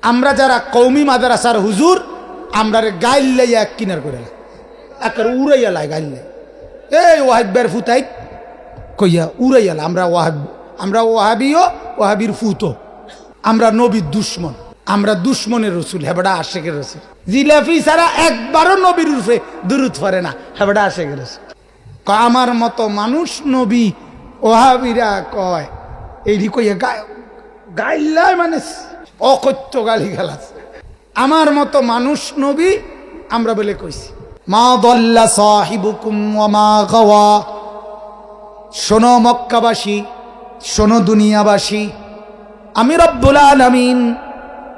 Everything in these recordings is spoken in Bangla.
আমরা যারা কৌমি মাদ্রাসার হুজুর আমরা গাইল এক কিনার করে একের উড়াইয়া লাই গাইল এই ওয়াহিবের ফুতাই কইয়া উড়াইয়া আমরা ওয়াহাবিও ওয়াহাবির ফুতো আমরা নবীর দুশ্মন আমরা দুশ্মনের রসুল হেবড়া আশেকের রসুল জিলাফি ছাড়া একবারও নবীর রূপে দুরুদ পড়ে না হেবড়া আশেকের রসুল আমার মতো মানুষ নবী ওয়াহাবিরা কয় এই কইয়া গাইল্লাই মানে অকথ্য গালি গালাস আমার মতো মানুষ নবী আমরা বলে কইছি মা দাল্লা সাহিবুকুম ওয়া মা গাওয়া। শোনো মক্কাবাসী, শোনো দুনিয়াবাসী, আমি রব্বুল আলামিন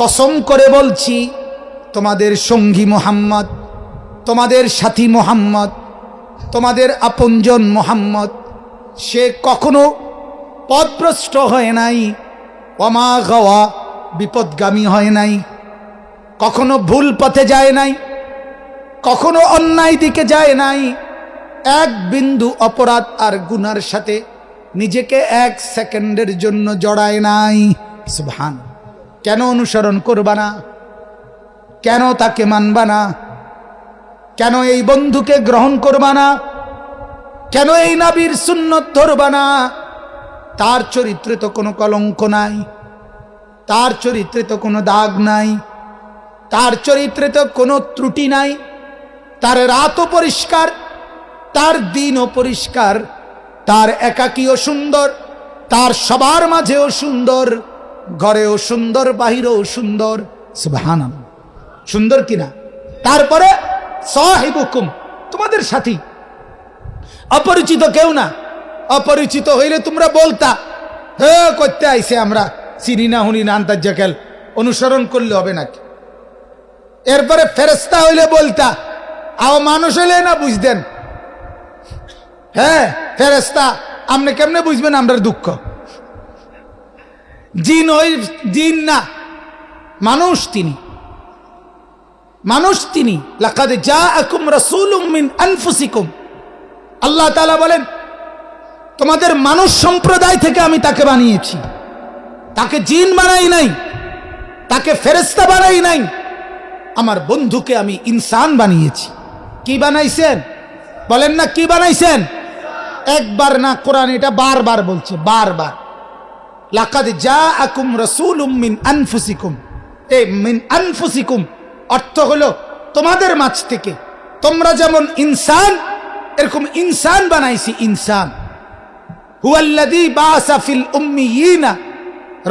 কসম করে বলছি তোমাদের সঙ্গী মুহাম্মদ, তোমাদের সাথী মুহাম্মদ, তোমাদের আপনজন মুহাম্মদ সে কখনো পথভ্রষ্ট হয় নাই, ওয়া মা গাওয়া বিপদগামী হয় নাই, কখনো ভুল পথে যায় নাই, কখনো অন্যায় দিকে যায় নাই, এক বিন্দু অপরাধ আর গুনার সাথে নিজেকে এক সেকেন্ডের জন্য জড়ায় নাই। সুবহান। কেন অনুসরণ করবা না? কেন তাকে মানবা না? কেন এই বন্ধুকে গ্রহণ করবা না? কেন এই নবীর সুন্নত ধরবা না? তার চরিত্রে তো কোনো কলঙ্ক নাই, তার চরিত্রে তো কোনো দাগ নাই, তার চরিত্রে তো কোনো ত্রুটি নাই, তার রাতও পরিষ্কার, তার দিনও পরিষ্কার, তার একাকীও সুন্দর, তার সবার মাঝেও সুন্দর, ঘরেও সুন্দর, বাহিরেও সুন্দর। সুবহানাল্লাহ। সুন্দর কিনা? তারপরে সাহিবুকুম তোমাদের সাথী, অপরিচিত কেউ না। অপরিচিত হইলে তোমরা বলতা হে করতে আইছে আমরা চিনি না হুনি না আন্তাজ্জাকেল অনুসরণ করলে হবে নাকি? এরপরে ফেরেশতা হইলে বলতা, আও মানুষ হইলে না বুঝতেন। হ্যাঁ ফেরেশতা, আপনি কেমনে বুঝবেন আমরা দুঃখ? জিন ওই জিন না, মানুষ তিনি, মানুষ তিনি। লাকাদ জাআকুম রাসূলুম মিন আনফুসিকুম, আল্লাহ তাআলা বলেন তোমাদের মানুষ সম্প্রদায় থেকে আমি তাকে বানিয়েছি। তাকে জিন বানাই নাই, তাকে ফেরেশতা বানাই নাই, আমার বন্ধুকে আমি ইনসান বানিয়েছি। কি বানাইছেন বলেন না? কি বানাইছেন? একবার না, কোরআন এটা বারবার বলছে, বারবার। লাকাদ জাআকুম রাসূলুম মিন আনফুসিকুম, এই মিন আনফুসিকুম অর্থ হলো তোমাদের মাঝ থেকে তোমরা যেমন ইনসান এরকম ইনসান বানাইছি। ইনসান হুয়াল্লাযী বাআসা ফিল উম্মিয়িনা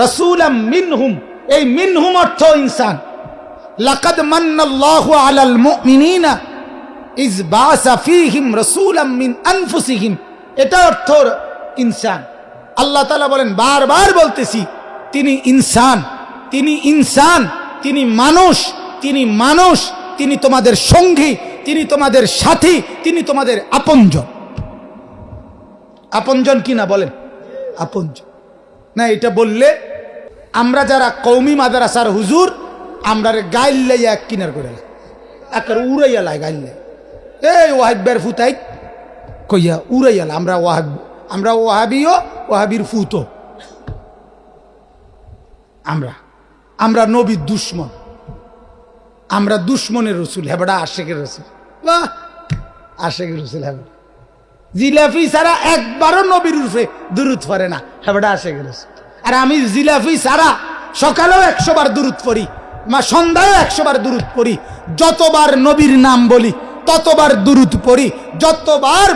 রাসূলাম মিনহুম, এই মিনহুম অর্থ ইনসান। লাকাদ মান্নাল্লাহু আলাল মুমিনিনা ইয বাআসা ফীহিম রাসূলাম মিন আনফুসিহিম, এটা অর্থ ইনসান। আল্লাহ তাআলা বলেন, বারবার বলতেছি তিনি ইনসান, তিনি ইনসান, তিনি মানুষ, তিনি মানুষ, তিনি তোমাদের সঙ্গী, তিনি তোমাদের সাথী, তিনি তোমাদের আপনজন। আপনজন কি না বলেন? আপনজন না। এটা বললে আমরা যারা কৌমি মাদ্রাসার হুজুর আমরা গাইল এক কিনার করে একের উড়াইয়া লাই গাইল এই ওয়াহিবের ফুতাই কইয়া উড়াইয়া আমরা ওয়াহাবিও ওয়াহাবির ফুতো আমরা নবীর দুশ্মন, আমরা দুশ্মনের রসুল হেবড়া আশেকের রসুল। বাহ, আশেকের রসুল হেবড়া। জিলাফি ছাড়া একবারও নবীর রূপে দুরুদ পড়ে না হেবড়া আশেকের রসুল। আর আমি জিলাফি ছাড়া সকালেও 100 বার দুরুদ পড়ি, সন্ধ্যায় 100 বার দুরুদ পড়ি, যতবার নবীর নাম বলি ততবার দুরুদ পড়ি, যতবার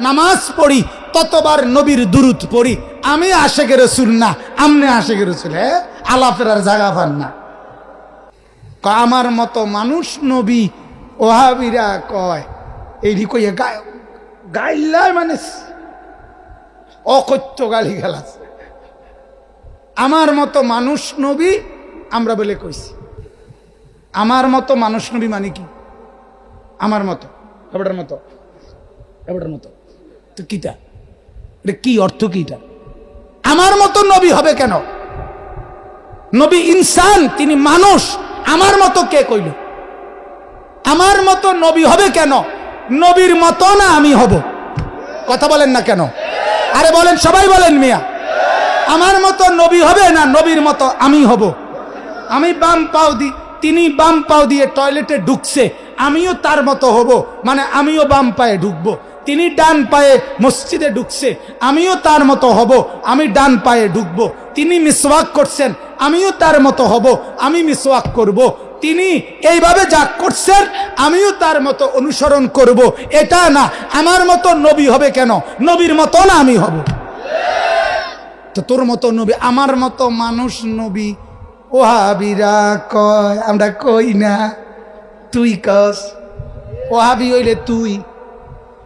নামাজ পড়ি ততবার নবীর দুরুদ পড়ি। আমি আশেকের রসুল না, আমনে আশেকের রসুল। হ্যাঁ, আলাপের আর জায়গা পান না। আমার মতো মানুষ নবী ওয়াহাবিরা কয় এই কইয়া গাইল্লাই মানে অকথ্য গালি গালাস আমার মতো মানুষ নবী আমরা বলে কইছি। আমার মতো মানুষ নবী মানে কি? আমার মতো, এবারের মতো, এবারের মতো তো কিটা? এটা কি অর্থ? কিটা আমার মতো নবী হবে কেন? নবী ইনসান, তিনি মানুষ। আমার মতো কে কইল? আমার মতো নবী হবে কেন? নবীর মতো না আমি হব? কথা বলেন না কেন? আরে বলেন, সবাই বলেন মিয়া। আমার মতো নবী হবে না নবীর মতো আমি হব? আমি বাম পাও দি, তিনি বাম পাও দিয়ে টয়লেটে ঢুকছে, আমিও তার মতো হব, মানে আমিও বাম পায়ে ঢুকবো। তিনি ডান পায়ে মসজিদে ঢুকছে, আমিও তার মতো হব, আমি ডান পায়ে ঢুকবো। তিনি মিসওয়াক করছেন, আমিও তার মতো হব, আমি মিসওয়াক করব। তিনি এইভাবে যা করছেন আমিও তার মতো অনুসরণ করব। এটা না, আমার মতো নবী হবে কেন? নবীর মতো না আমি হব? তো তোর মতো নবী, আমার মতো মানুষ নবী। ওহাবিরা কয়, আমরা কই না, তুই কস। ওহাবি হইলে তুই,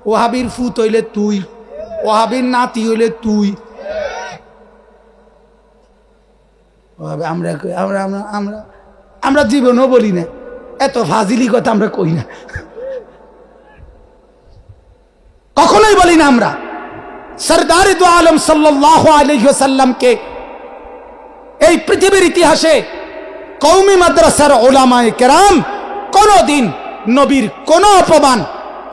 ওহাবির ফুত হইলে তুই, ওহাবির নাতি হইলে তুই। আমরা আমরা আমরা আমরা আমরা জীবনও বলি না, এত ফাজিলি কথা আমরা কই না, কখনোই বলি না। আমরা সরদারে দু আলম সাল্লাল্লাহু আলাইহি ওয়াসাল্লামকে এই পৃথিবীর ইতিহাসে কওমি মাদ্রাসার উলামায়ে কেরাম কোনদিন নবীর কোন অপমান,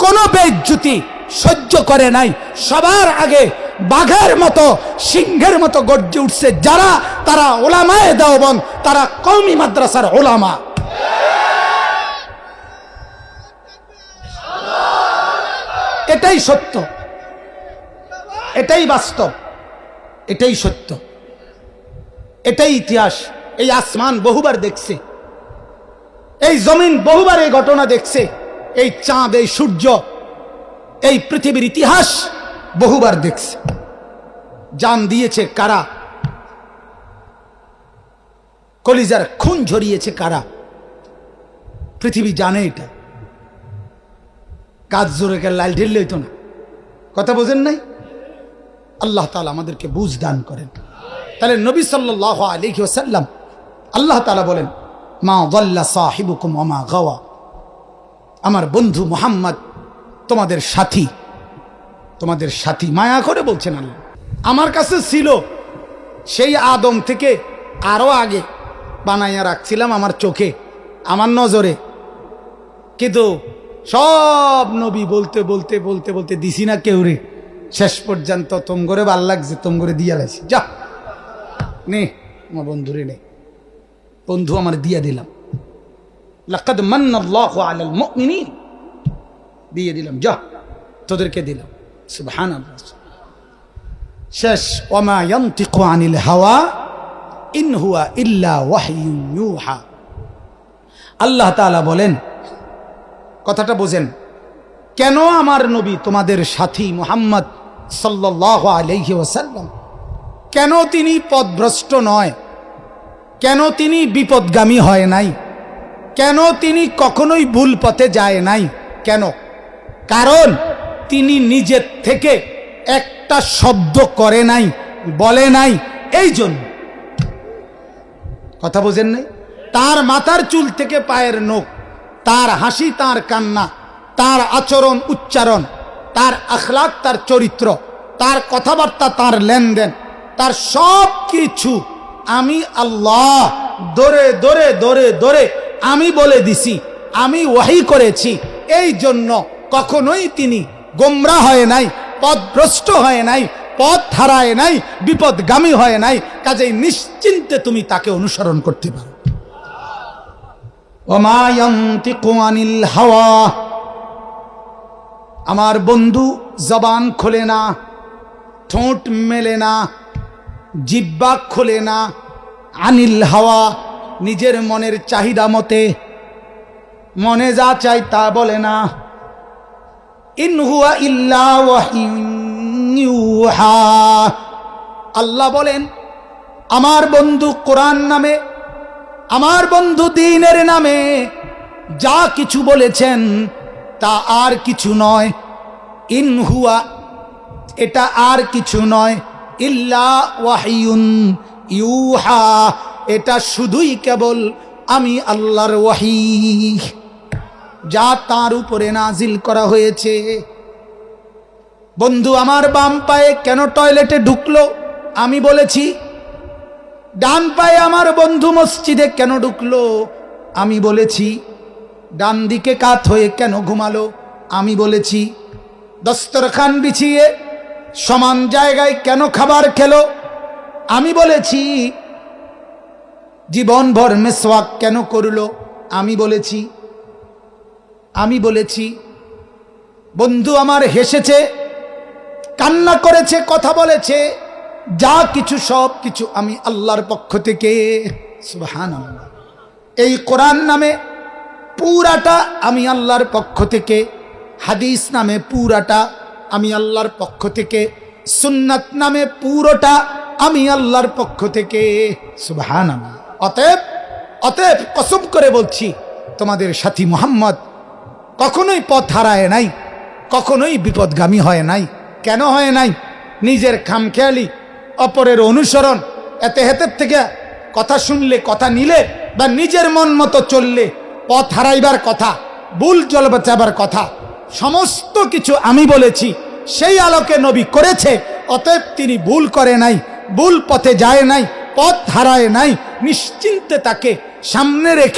কোন বেইজ্জতি সহ্য করে নাই। সবার আগে বাঘের মতো, সিংহের মতো গর্জে উঠছে যারা, তারা উলামায়ে দেওবন্দ, তারা কওমি মাদ্রাসার উলামা। এটাই সত্য, এটাই বাস্তব, এটাই সত্য, এটাই ইতিহাস। এই আসমান বহুবার দেখছে, এই জমিন বহুবার এই ঘটনা দেখছে, এই চাঁদ, এই সূর্য, এই পৃথিবীর ইতিহাস বহুবার দেখছে। জান দিয়েছে কারা? কলিজার খুন ঝরিয়েছে কারা? পৃথিবী জানে এটা। কাজ জোরে কে লাল ঢিললে হইতো না। কথা বোঝেন নাই? আল্লাহ তাআলা আমাদেরকে বুঝ দান করেন। তাহলে নবী সাল্লাল্লাহু আলাইহি ওয়াসাল্লাম, আল্লাহ তাআলা বলেন, মা যাল্লা সাহিবুকুম ওয়া মা গাওয়া। আমার বন্ধু মুহাম্মদ তোমাদের সাথী, তোমাদের সাথী। মায়া করে বলছেন আল্লাহ। আমার কাছে ছিল সেই আদম থেকে আরো আগে, বানাইয়া রাখছিলাম আমার চোখে, আমার নজরে, কিন্তু সব নবী বলতে বলতে বলতে বলতে দিছি না কেউরে। শেষ পর্যন্ত তোম করে ভাল লাগছে, তোম করে দিয়া লাইছি, যা নে আমার বন্ধুরে নে, বন্ধু আমার দিয়া দিলাম। লাকাদ মান্নাল্লাহু আলাল মুমিনিন, দিয়ে দিলাম, যা তোদেরকে দিলাম। সুবহানাল্লাহ। শেষ, ওয়ামা ইয়ানতিকু আনিল হাওয়া ইন হুয়া ইল্লা ওয়াহয়ুন ইউহা। আল্লাহ তাআলা বলেন, কথাটা বোঝেন, কেন আমার নবী তোমাদের সাথী মুহাম্মদ সাল্লাল্লাহু আলাইহি ওয়াসাল্লাম, কেন তিনি পথভ্রষ্ট নয়, কেন তিনি বিপদগামী হয় নাই, কেন তিনি কখনোই ভুল পথে যায় নাই? কেন? কারণ তিনি নিজের থেকে একটা শব্দ করে নাই, বলে নাই, এই জন্য। কথা বোঝেন নাই? তার মাথার চুল থেকে পায়ের নখ, তার হাসি, তার কান্না, তার আচরণ উচ্চারণ, তার আখলাক, তার চরিত্র, তার কথাবার্তা, তার লেনদেন, তার সব কিছু আমি আল্লাহ ধরে ধরে ধরে ধরে আমি বলে দিছি, আমি ওয়াহি করেছি। এই জন্য কখনোই তিনি গোমরা হয় নাই, পথভ্রষ্ট হয় নাই, পথ হারায় নাই, বিপদগামী হয় নাই। কাজেই নিশ্চিন্তে তুমি তাকে অনুসরণ করতে পারো। ওমা ইয়ানতিকু আনিল হাওয়া, আমার বন্ধু জবান খোলে না, ঠোঁট মেলে না, জিহ্বা খোলে না। আনিল হাওয়া, নিজের মনের চাহিদা মতে, মনে যা চাই তা বলে না। ইন হুয়া ইল্লা ওয়াহয়ুন ইউহা। আল্লাহ বলেন, আমার বন্ধু কোরআন নামে, আমার বন্ধু দ্বীনের নামে যা কিছু বলেছেন তা আর কিছু নয়। ইন হুয়া, এটা আর কিছু নয়। ইল্লা ওয়াহয়ুন ইউহা, এটা শুধুই কেবল আমি আল্লাহর ওয়াহি, যা তার উপরে নাজিল করা হয়েছে। বন্ধু আমার বাম পায়ে কেন টয়লেটে ঢুকলো? আমি বলেছি। ডান পায়ে আমার বন্ধু মসজিদে কেন ঢুকলো? আমি বলেছি। ডান দিকে কাত হয়ে কেন ঘুমালো? আমি বলেছি। দস্তরখান বিছিয়ে সমান জায়গায় কেন খাবার খেলো? আমি বলেছি। জীবনভর মেসওয়াক কেন করলো? আমি বলেছি বন্ধু আমার হেসেছে, কান্না করেছে, কথা বলেছে, যা কিছু সব কিছু আমি আল্লাহর পক্ষ থেকে। সুবহানাল্লাহ। এই কোরআন নামে পুরাটা আমি আল্লাহর পক্ষ থেকে, হাদিস নামে পুরাটা আমি আল্লাহর পক্ষ থেকে, সুন্নাত নামে পুরোটা আমি আল্লাহর পক্ষ থেকে। সুবহানাল্লাহ। অতএব কসম করে বলছি, তোমাদের সাথী মুহাম্মদ কখনোই পথ হারায় নাই, কখনোই বিপদগামী হয় নাই। কেন হয় নাই? নিজের খামখেয়ালি, অপরের অনুসরণ, এতে হেতের থেকে কথা শুনলে, কথা নিলে বা নিজের মন মতো চললে পথ হারাইবার কথা, ভুল জল বাঁচাবার কথা, সমস্ত কিছু আমি বলেছি। সেই আলোকে নবী করেছে। অতএব তিনি ভুল করে নাই, ভুল পথে যায় নাই, পথ হারায় নাই। নিশ্চিন্তে তাকে সামনে রেখে